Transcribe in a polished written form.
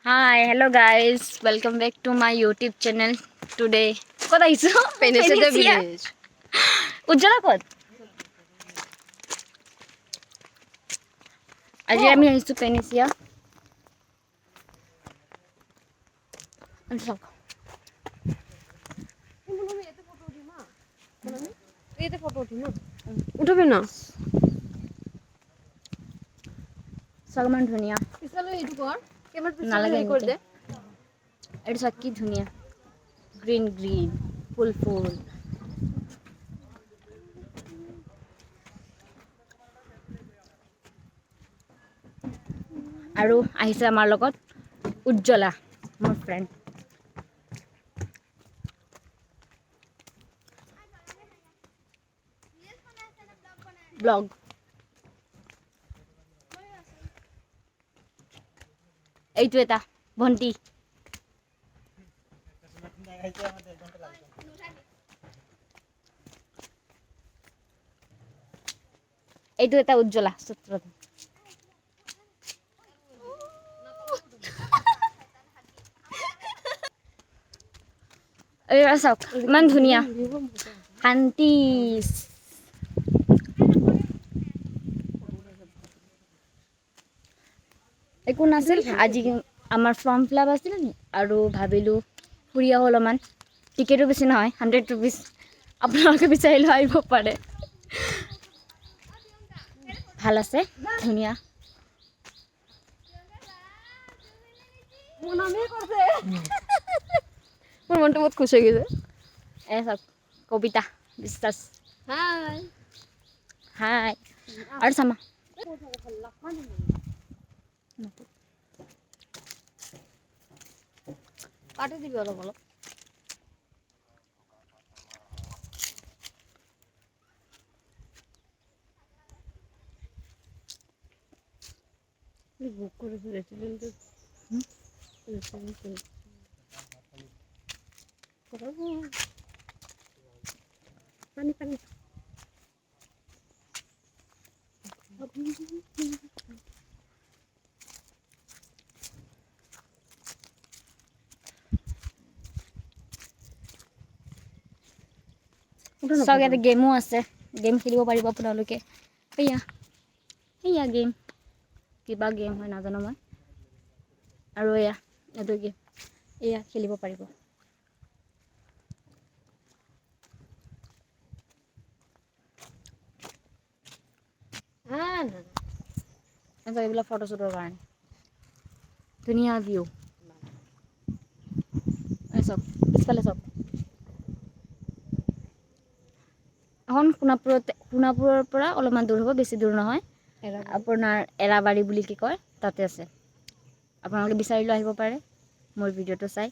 Hi, hello guys. Welcome back to my YouTube channel. Today, what are you? Penesia village. Ujjala kod. Aji ami ahisu Penesia. Ansok. Ete photo uthi na. Uthabe na. Salman dhuniya. Isalo etu kor. Camera picture Nalage kor de. It's sakki dhuniya. Green, full. আৰু আহিছে আমাৰ লগত উজ্জ্বলা মোৰ friend blog এইটো এটা ভন্টি এইটো এটা উজ্জ্বলা সূত্ৰ এই চাওক ইমান ধুনীয়া শান্তি একো নাছিল আজি আমাৰ ফৰ্ম ফিলআপ আছিল আৰু ভাবিলো ফুৰি আহো অলপমান টিকেটো বেছি নহয় 100 रुपीस আপোনালোকে বিচাৰিলে আহিব পাৰে ভাল আছে ধুনীয়া মোৰ নামে কৰছে মোৰ মনটো বহুত খুশ হৈ গৈছে এই চাওক কবিতা বিশ্বাস হাই আৰু চামা কাটি দিবি অলপ অলপ বুক কৰেছে ৰেস্টুৰেন্টে পানি পানি চাওক ইয়াতে গেমো আছে গেম খেলিব পাৰিব আপোনালোকে এয়া গেম কিবা গেম হয় নাজানো মই আৰু এইটো গেম এয়া খেলিব পাৰিব এইবিলাক ফটো শ্বুটৰ কাৰণে ধুনীয়া ভিউ চাওক পিছফালে চাওক এখন সোণাপুৰৰ পৰা অলপমান দূৰ হ'ব বেছি দূৰ নহয় আপোনাৰ এৰাবাৰী বুলি কি কয় তাতে আছে আপোনালোকে বিচাৰিলে আহিব পাৰে মোৰ ভিডিঅ'টো চাই